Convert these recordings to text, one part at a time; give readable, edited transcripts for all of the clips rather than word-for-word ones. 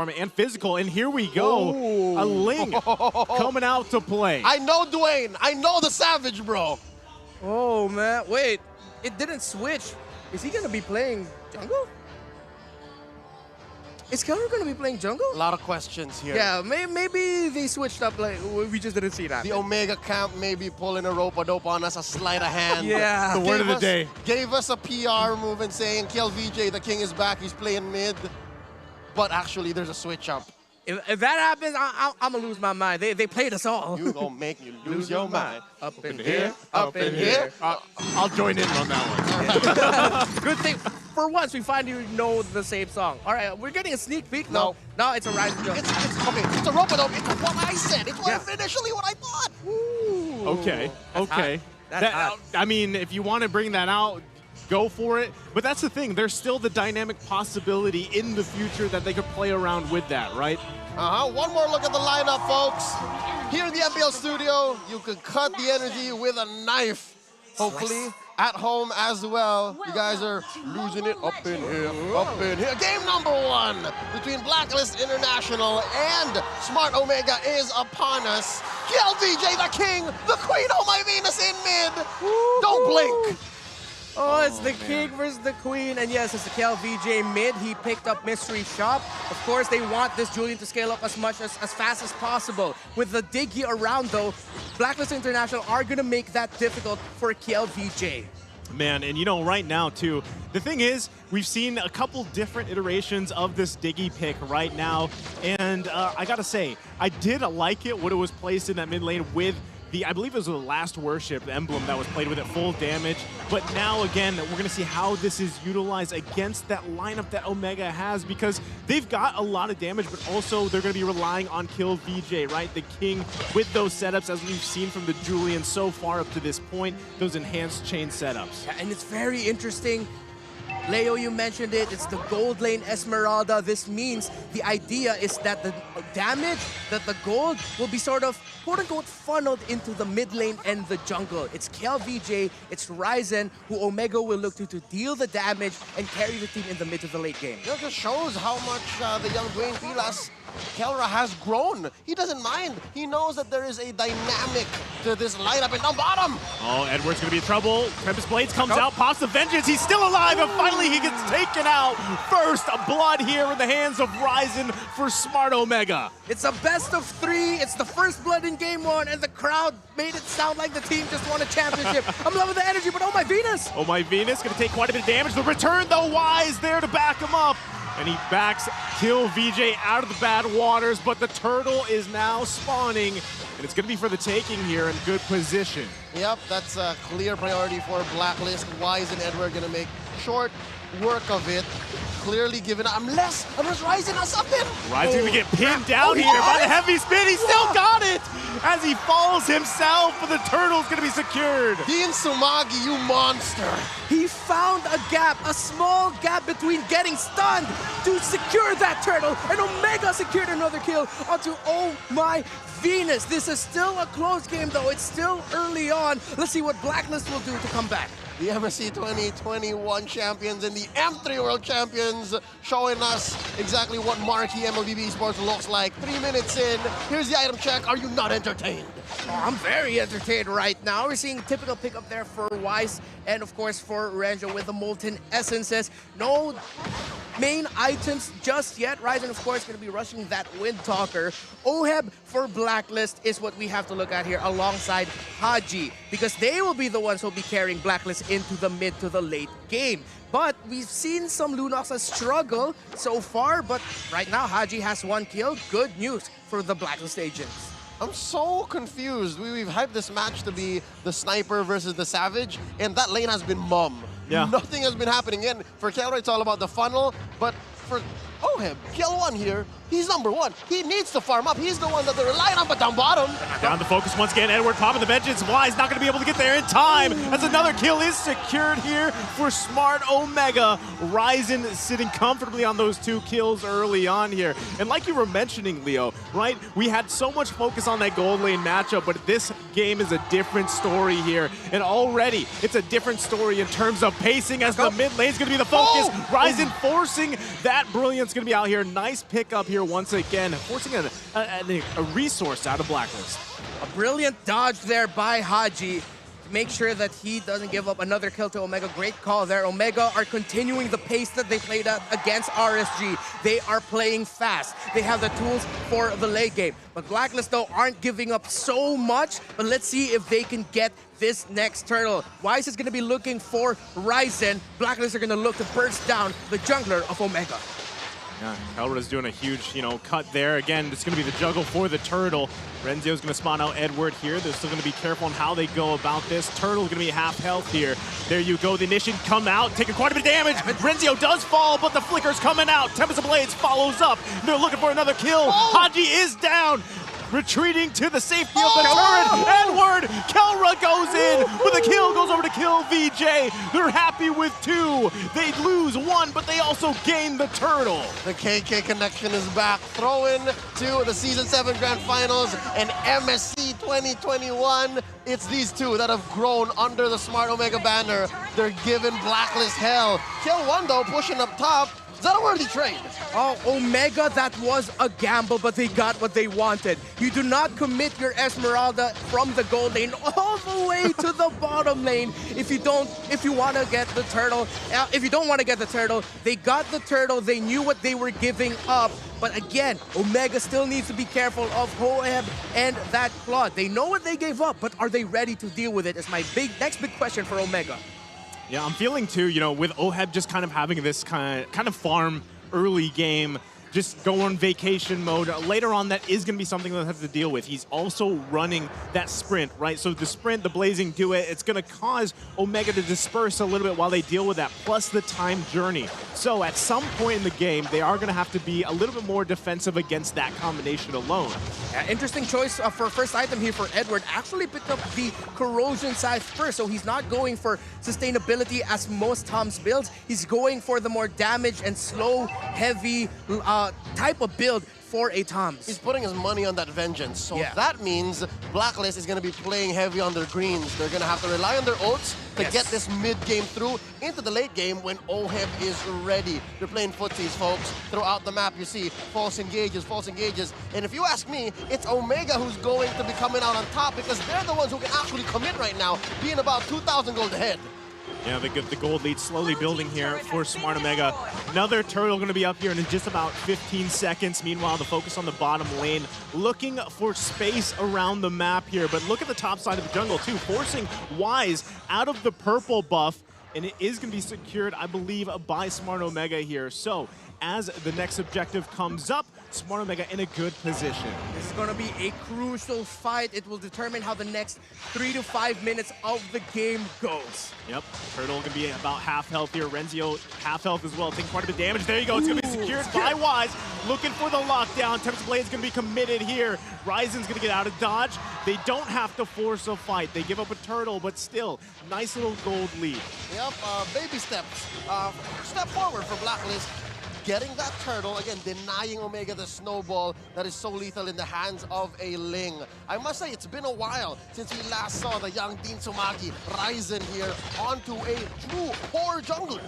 and physical, and here we go. Ooh. A Ling coming out to play. I know Dwayne. I know the Savage, bro. Oh, man. Wait, it didn't switch. Is he going to be playing jungle? Is kelra going to be playing jungle? A lot of questions here. Yeah, maybe they switched up, like, we just didn't see that. The Omega camp may be pulling a rope-a-dope on us, a sleight of hand. Yeah. The word of the day. Gave us a PR move and saying, kelvj, the king is back, he's playing mid. But actually, there's a switch up. If that happens, I'm going to lose my mind. They played us all. You gonna make you lose your mind. Up in here, up in here. I'll join in on that one. Good thing. For once, we finally know the same song. All right, we're getting a sneak peek. No, it's a Rise and Jump. It's a rope-a-dope. It's what I said. It's initially what I thought. Ooh. Okay, okay. I mean, if you want to bring that out, go for it. But that's the thing. There's still the dynamic possibility in the future that they could play around with that, right? One more look at the lineup, folks. Here in the MPL studio, you can cut the energy with a knife. Hopefully, at home as well. You guys are losing it up in here, up in here. Game number 1 between Blacklist International and Smart Omega is upon us. kelvj, the king, the queen, oh my Venus in mid. Don't blink. Oh, it's the king versus the queen, and yes, it's the kelvj mid. He picked up Mystery Shop. Of course, they want this Julian to scale up as fast as possible. With the Diggy around, though, Blacklist International are going to make that difficult for kelvj. Man, and you know, right now, too, the thing is, we've seen a couple different iterations of this Diggy pick right now, and I gotta say, I did like it when it was placed in that mid lane with I believe it was the last worship emblem that was played with at full damage. But now again, we're gonna see how this is utilized against that lineup that Omega has, because they've got a lot of damage, but also they're gonna be relying on kelvj, right? The king with those setups, as we've seen from the Julian so far up to this point, those enhanced chain setups. Yeah, and it's very interesting. Leo, you mentioned it, it's the gold lane Esmeralda. This means the idea is that the damage, that the gold will be sort of, quote-unquote, funneled into the mid lane and the jungle. It's kelvj, it's Ryzen, who Omega will look to deal the damage and carry the team in the mid to the late game. It just shows how much the young Dwayne Pilas, kelra, has grown. He doesn't mind. He knows that there is a dynamic to this lineup, and down bottom. Oh, Edward's gonna be in trouble. Tempest Blades comes out, pops the Vengeance. He's still alive, and finally he gets taken out. First blood here in the hands of Ryzen for Smart Omega. It's a best of 3. It's the first blood in game 1, and the crowd made it sound like the team just won a championship. I'm loving the energy, but oh my Venus! Oh my Venus, gonna take quite a bit of damage. The return, though, Wise there to back him up. And he backs kelvj out of the bad waters, but the turtle is now spawning, and it's going to be for the taking here in good position. Yep, that's a clear priority for Blacklist. Wise and Edward going to make short work of it. Clearly given unless Ryzen has something. Ryzen's going to get pinned down here by the heavy spin. He still got it as he falls himself, but the turtle's going to be secured. Dean Sumagi, you monster. He found a gap, a small gap between getting stunned to secure that turtle, and Omega secured another kill onto Oh My Venus. This is still a close game, though. It's still early on. Let's see what Blacklist will do to come back. The MSC 2021 champions and the M3 World Champions showing us exactly what marquee MLBB Esports looks like. 3 minutes in, here's the item check. Are you not entertained? Oh, I'm very entertained right now. We're seeing typical pickup there for Wise and, of course, for Renjo with the Molten Essences. No main items just yet. Ryzen, of course, going to be rushing that Wind Talker. Oheb for Blacklist is what we have to look at here alongside Haji, because they will be the ones who will be carrying Blacklist into the mid to the late game. But we've seen some Lunoxes struggle so far, but right now Haji has 1 kill. Good news for the Blacklist agents. I'm so confused. We've hyped this match to be the sniper versus the savage, and that lane has been mum. Yeah. Nothing has been happening. And for kelra, it's all about the funnel, but for Oheb, kill 1 here, he's number 1. He needs to farm up. He's the one that they're relying on, but down bottom. Down the focus once again. Edward popping the Vengeance. Wise not going to be able to get there in time, as another kill is secured here for Smart Omega. Ryzen sitting comfortably on those 2 kills early on here. And like you were mentioning, Leo, right? We had so much focus on that gold lane matchup, but this game is a different story here. And already, it's a different story in terms of pacing, as the mid lane is going to be the focus. Ryzen forcing that brilliant Brilliant's going to be out here. Nice pickup here once again, forcing a resource out of Blacklist. A brilliant dodge there by Haji. Make sure that he doesn't give up another kill to Omega. Great call there. Omega are continuing the pace that they played at against RSG. They are playing fast. They have the tools for the late game. But Blacklist, though, aren't giving up so much. But let's see if they can get this next turtle. Wise is going to be looking for Ryzen. Blacklist are going to look to burst down the jungler of Omega. Yeah, kelra's doing a huge, cut there. Again, it's going to be the juggle for the turtle. Renzio's going to spawn out Edward here. They're still going to be careful on how they go about this. Turtle's going to be half health here. There you go. The Initiate come out, taking quite a bit of damage. Renzio does fall, but the flicker's coming out. Tempest of Blades follows up. They're looking for another kill. Haji is down. Retreating to the safety of the turret. Edward, kelra goes in, but the kill goes over to kill VJ. They're happy with 2. They lose 1, but they also gain the turtle. The KK connection is back. Throw in to the Season 7 Grand Finals and MSC 2021. It's these 2 that have grown under the Smart Omega banner. They're giving Blacklist hell. Kill 1 though, pushing up top. Is that a worthy trade? Oh, Omega, that was a gamble, but they got what they wanted. You do not commit your Esmeralda from the gold lane all the way to the bottom lane if you want to get the turtle. If you don't want to get the turtle, they got the turtle. They knew what they were giving up. But again, Omega still needs to be careful of Hoeb and that Claude. They know what they gave up, but are they ready to deal with it? Is my next big question for Omega. Yeah, I'm feeling too, with Oheb just kind of having this kind of farm early game, just go on vacation mode. Later on, that is going to be something they'll have to deal with. He's also running that sprint, right? So the sprint, the blazing do it. It's going to cause Omega to disperse a little bit while they deal with that, plus the time journey. So at some point in the game, they are going to have to be a little bit more defensive against that combination alone. Interesting choice for first item here for Edward. Actually picked up the corrosion scythe first, so he's not going for sustainability as most Tom's builds. He's going for the more damage and slow, heavy type of build for a Tom's. He's putting his money on that vengeance, so yeah. That means Blacklist is going to be playing heavy on their greens. They're going to have to rely on their ults to get this mid-game through into the late game when Oheb is ready. They're playing footsies, folks. Throughout the map, you see false engages, and if you ask me, it's Omega who's going to be coming out on top because they're the ones who can actually commit right now, being about 2,000 gold ahead. Yeah, the gold lead slowly building here for Smart Omega. Another turtle going to be up here in just about 15 seconds. Meanwhile, the focus on the bottom lane, looking for space around the map here. But look at the top side of the jungle, too, forcing Wise out of the purple buff. And it is going to be secured, I believe, by Smart Omega here. So, as the next objective comes up, Smart Omega in a good position. This is going to be a crucial fight. It will determine how the next 3 to 5 minutes of the game goes. Yep, Turtle going to be about half health here. Renzio half health as well, taking quite a bit of damage. There you go, it's going to be secured by Wise. Looking for the lockdown. Tempest Blade's going to be committed here. Ryzen's going to get out of dodge. They don't have to force a fight. They give up a turtle, but still, nice little gold lead. Yep, baby steps. Step forward for Blacklist. Getting that turtle, again, denying Omega the snowball that is so lethal in the hands of a Ling. I must say, it's been a while since we last saw the young Dean Sumaki Ryzen here onto a true core jungler.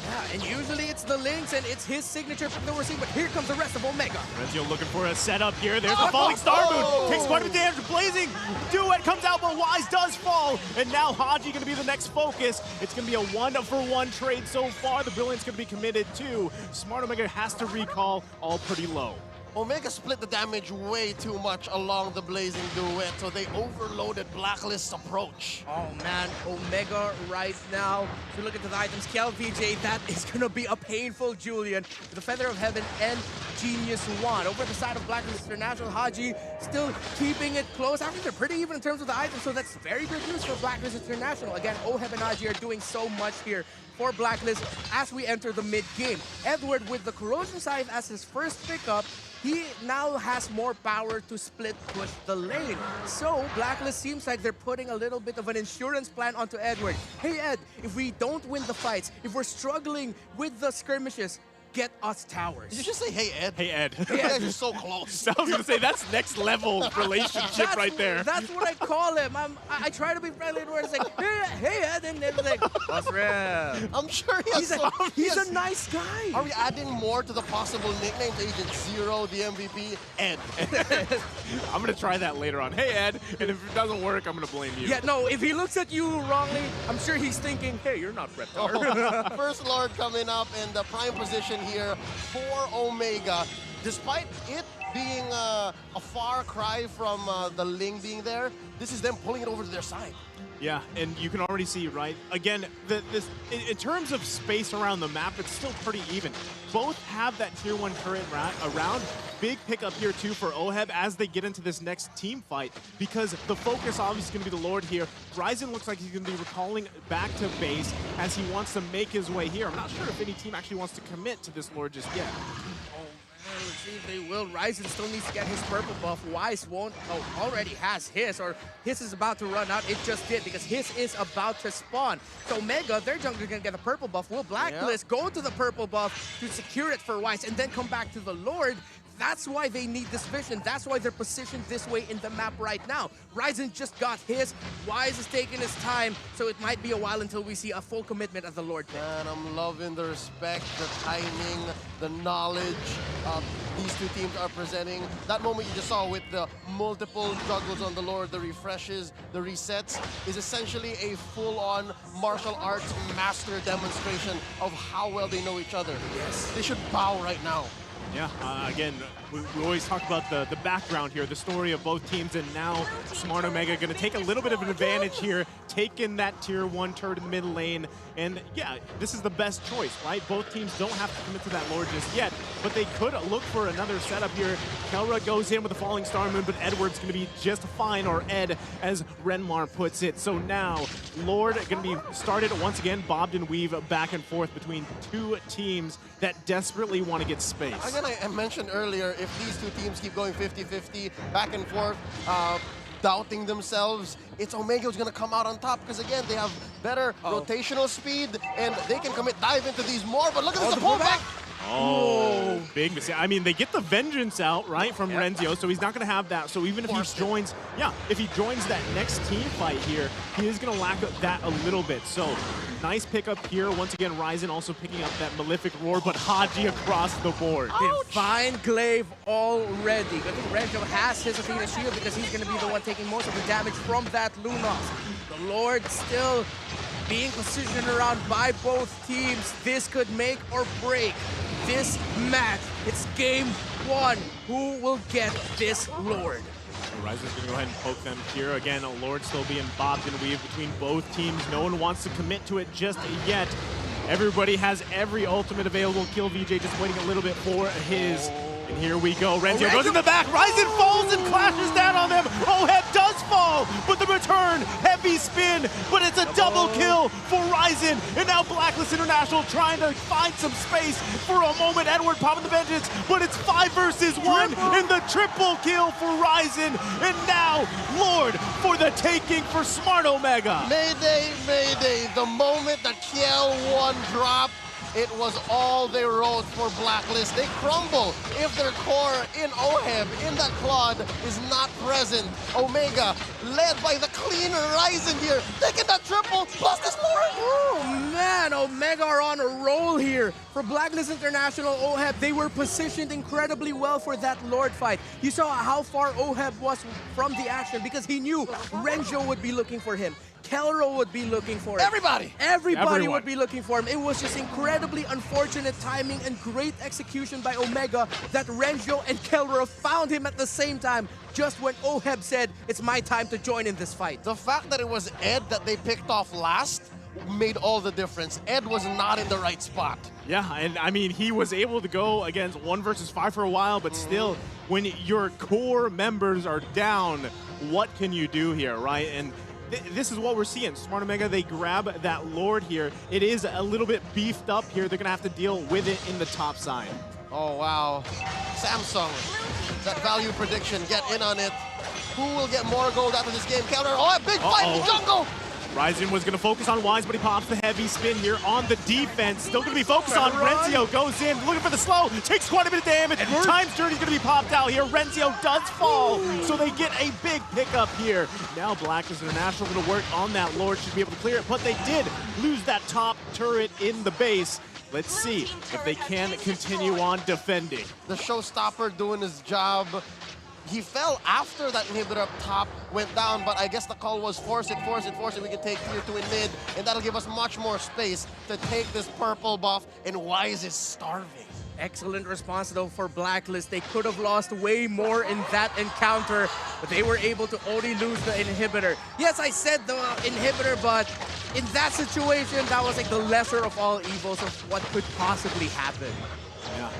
Yeah, and usually it's the Lynx and it's his signature that we're seeing, but here comes the rest of Omega. Renzio looking for a setup here. There's the falling star moon. Takes quite a bit of damage. Blazing duet comes out, but Wise does fall. And now Haji going to be the next focus. It's going to be a 1-for-1 trade so far. The Brilliant's going to be committed too. Smart Omega has to recall, all pretty low. Omega split the damage way too much along the Blazing Duet, so they overloaded Blacklist's approach. Oh man, Omega right now. If you look into the items, KLVJ, that is going to be a painful Julian with the Feather of Heaven and Genius Wand. Over the side of Blacklist International, Haji still keeping it close. Actually, they're pretty even in terms of the items, so that's very good news for Blacklist International. Again, Oheb and Haji are doing so much here for Blacklist as we enter the mid-game. Edward with the Corrosion Scythe as his first pickup, he now has more power to split push the lane. So Blacklist seems like they're putting a little bit of an insurance plan onto Edward. Hey Ed, if we don't win the fights, if we're struggling with the skirmishes, get us towers. Did you just say, hey, Ed? Hey, Ed. You guys are so close. I was going to say, that's next level relationship right there. That's what I call him. I try to be friendly to where it's like, hey, Ed, and then like, what's real? I'm sure He's a nice guy. Are we adding more to the possible nicknames? Agent Zero, the MVP, Ed. I'm going to try that later on. Hey, Ed. And if it doesn't work, I'm going to blame you. Yeah, no, if he looks at you wrongly, I'm sure he's thinking, hey, you're not Reptar. First Lord coming up in the prime position here for Omega. Despite it being a far cry from the Ling being there, this is them pulling it over to their side. Yeah, and you can already see, right? Again, in terms of space around the map, it's still pretty even. Both have that tier 1 turret around. Big pickup here, too, for OHEB as they get into this next team fight, because the focus obviously is going to be the Lord here. Ryzen looks like he's going to be recalling back to base as he wants to make his way here. I'm not sure if any team actually wants to commit to this Lord just yet. Let's see if they will. Ryzen still needs to get his purple buff. Wise won't. Oh, already has his, or his is about to run out. It just did because his is about to spawn. So Mega, their jungler gonna get the purple buff. Will Blacklist go to the purple buff to secure it for Wise and then come back to the Lord? That's why they need this vision. That's why they're positioned this way in the map right now. Ryzen just got his. Wise is taking his time, so it might be a while until we see a full commitment at the Lord pick. Man, I'm loving the respect, the timing, the knowledge these two teams are presenting. That moment you just saw with the multiple juggles on the Lord, the refreshes, the resets, is essentially a full-on martial arts master demonstration of how well they know each other. Yes. They should bow right now. Yeah, again, we always talk about the background here, the story of both teams, and now Smart Omega going to take a little bit of an advantage here, taking that tier 1 turret in the mid lane, and yeah, this is the best choice, right? Both teams don't have to commit to that Lord just yet, but they could look for another setup here. Kelra goes in with a falling star moon, but Edward's going to be just fine, or Ed, as Renmar puts it. So now, Lord going to be started once again, bobbed and weave back and forth between two teams that desperately want to get space. Again, I mentioned earlier, if these two teams keep going 50-50, back and forth, doubting themselves, it's Omega who's going to come out on top because, again, they have better rotational speed and they can dive into these more. But look at this pullback. Oh, big mistake. I mean, they get the vengeance out, right, from Renzio, so he's not going to have that. So even if he joins, if he joins that next team fight here, he is going to lack that a little bit. So nice pickup here. Once again, Ryzen also picking up that Malefic Roar, but Haji across the board. Divine Glaive already. Good thing Renjo has his Athena Shield because he's going to be the one taking most of the damage from that Lunos. The Lord still being positioned around by both teams. This could make or break this match. It's game 1. Who will get this Lord? Ryzen's going to go ahead and poke them here. Again, a Lord still being bobbed and weaved between both teams. No one wants to commit to it just yet. Everybody has every ultimate available. Kill VJ just waiting a little bit for his. And here we go. Renzio goes in the back. Ryzen falls and clashes down on them. OHEB does fall, but the return, heavy spin, but it's a double kill for Ryzen. And now Blacklist International trying to find some space for a moment. Edward popping the vengeance, but it's 5 versus 1 in the triple kill for Ryzen. And now, Lord for the taking for Smart Omega. Mayday, mayday. The moment that Kiel 1 dropped, it was all they wrote for Blacklist. They crumble if their core in OHEB, in that Claude, is not present. Omega, led by the clean Ryzen here, taking that triple, plus this Lord. Oh man, Omega are on a roll here. For Blacklist International OHEB, they were positioned incredibly well for that Lord fight. You saw how far OHEB was from the action because he knew Renjo would be looking for him. Kelra would be looking for him. Everybody would be looking for him. It was just incredibly unfortunate timing and great execution by Omega that Renjo and Kelra found him at the same time, just when OHEB said, it's my time to join in this fight. The fact that it was Ed that they picked off last made all the difference. Ed was not in the right spot. Yeah, and I mean, he was able to go against 1 versus 5 for a while, but still, when your core members are down, what can you do here, right? And this is what we're seeing. Smart Omega, they grab that Lord here. It is a little bit beefed up here. They're going to have to deal with it in the top side. Oh, wow. Samsung, that value prediction, get in on it. Who will get more gold after this game? Counter, a big fight in the jungle! Ryzen was going to focus on Wise, but he pops the heavy spin here on the defense. Still going to be focused on Renzio. Goes in, looking for the slow. Takes quite a bit of damage. Time's Journey's going to be popped out here. Renzio does fall, so they get a big pickup here. Now Blacklist International going to work on that Lord. Should be able to clear it, but they did lose that top turret in the base. Let's see if they can continue on defending. The showstopper doing his job. He fell after that inhibitor up top went down, but I guess the call was force it. We can take tier 2 in mid, and that'll give us much more space to take this purple buff, and Wise is starving. Excellent response though for Blacklist. They could have lost way more in that encounter, but they were able to only lose the inhibitor. Yes, I said the inhibitor, but in that situation, that was like the lesser of all evils of what could possibly happen. Yeah.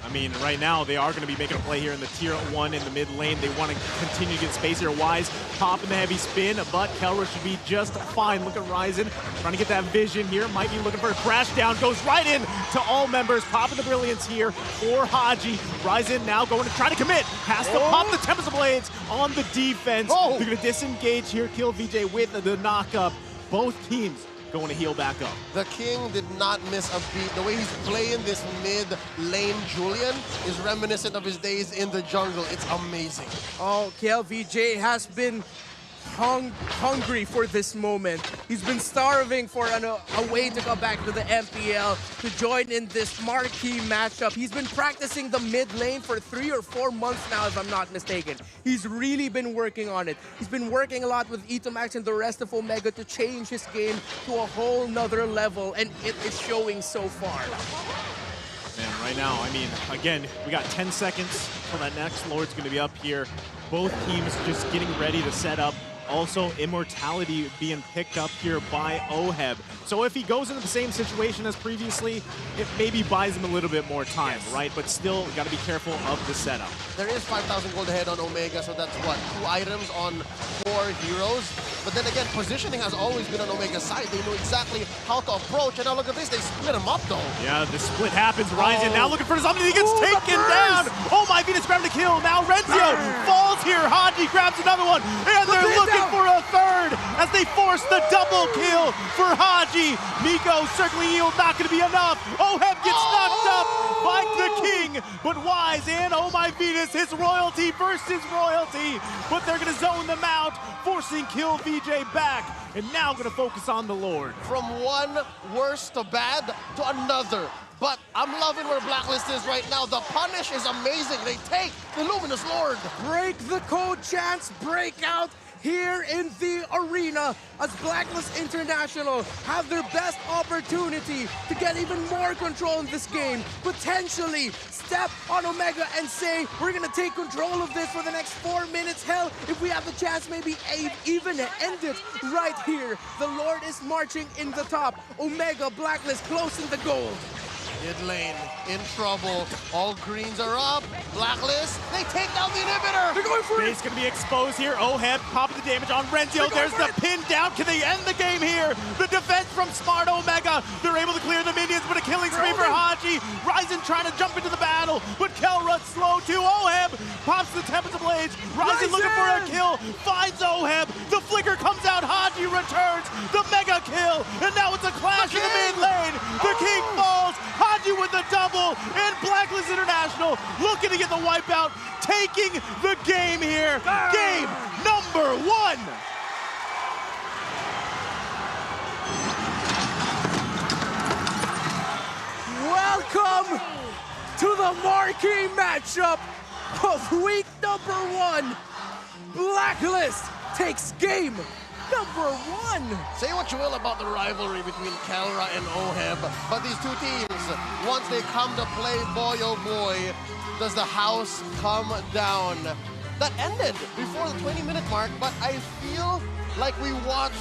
I mean, right now, they are going to be making a play here in the tier 1 in the mid lane. They want to continue to get space here. Wise popping the heavy spin, but kelra should be just fine. Look at Ryzen trying to get that vision here. Might be looking for a crash down. Goes right in to all members. Popping the brilliance here for Haji. Ryzen now going to try to commit. Has to pop the Tempest of Blades on the defense. They're going to disengage here. Kill VJ with the knockup. Both teams going to heal back up. The King did not miss a beat. The way he's playing this mid lane Julian is reminiscent of his days in the jungle. It's amazing. Oh, KLVJ has been hungry for this moment. He's been starving for a way to come back to the MPL, to join in this marquee matchup. He's been practicing the mid lane for 3 or 4 months now, if I'm not mistaken. He's really been working on it. He's been working a lot with Etomax and the rest of Omega to change his game to a whole nother level, and it is showing so far. Man, right now, I mean, again, we got 10 seconds for that next Lord's going to be up here. Both teams just getting ready to set up. Also, Immortality being picked up here by Oheb. So if he goes into the same situation as previously, it maybe buys him a little bit more time, right? But still, got to be careful of the setup. There is 5,000 gold ahead on Omega, so that's what, 2 items on 4 heroes. But then again, positioning has always been on Omega's side. They know exactly how to approach, and now look at this, they split him up though. Yeah, the split happens. Ryzen now looking for something. He gets taken down. Oh my Venus grabbed the kill. Now Renzio falls here. Haji grabs another one, and they're looking for a third as they force the double kill for Haji. Miko circling yield, not going to be enough. Oheb gets knocked up by the King, but Wise and Oh My Venus, his royalty versus royalty, but they're going to zone them out, forcing Kill VJ back, and now going to focus on the Lord. From one worse to bad to another. But I'm loving where Blacklist is right now. The punish is amazing. They take the Luminous Lord. Break the code, chance, break out here in the arena as Blacklist International have their best opportunity to get even more control in this game. Potentially step on Omega and say, we're gonna take control of this for the next 4 minutes. Hell, if we have the chance, maybe even end it right here. The Lord is marching in the top. Omega, Blacklist closing the gold. Mid lane in trouble. All greens are up. Blacklist, they take down the inhibitor. They're going for it. Base going to be exposed here. Oheb popping the damage on Renzio. There's the pin down. Can they end the game here? The defense from Smart Omega. They're able to clear the minions, but a killing spree for Haji. Ryzen trying to jump into the battle, but kelra slow too. Oheb pops the Tempest of Blades. Ryzen looking for a kill. Finds Oheb. The flicker comes out. Haji returns. The mega kill. And now it's a clash in the mid lane. The King falls. Haji with the double, and Blacklist International looking to get the wipeout, taking the game here. Game number 1. Welcome to the marquee matchup of week number 1. Blacklist takes game number 1. Say what you will about the rivalry between kelra and Oheb, but these two teams, once they come to play, boy oh boy, does the house come down. That ended before the 20-minute mark, but I feel like we watched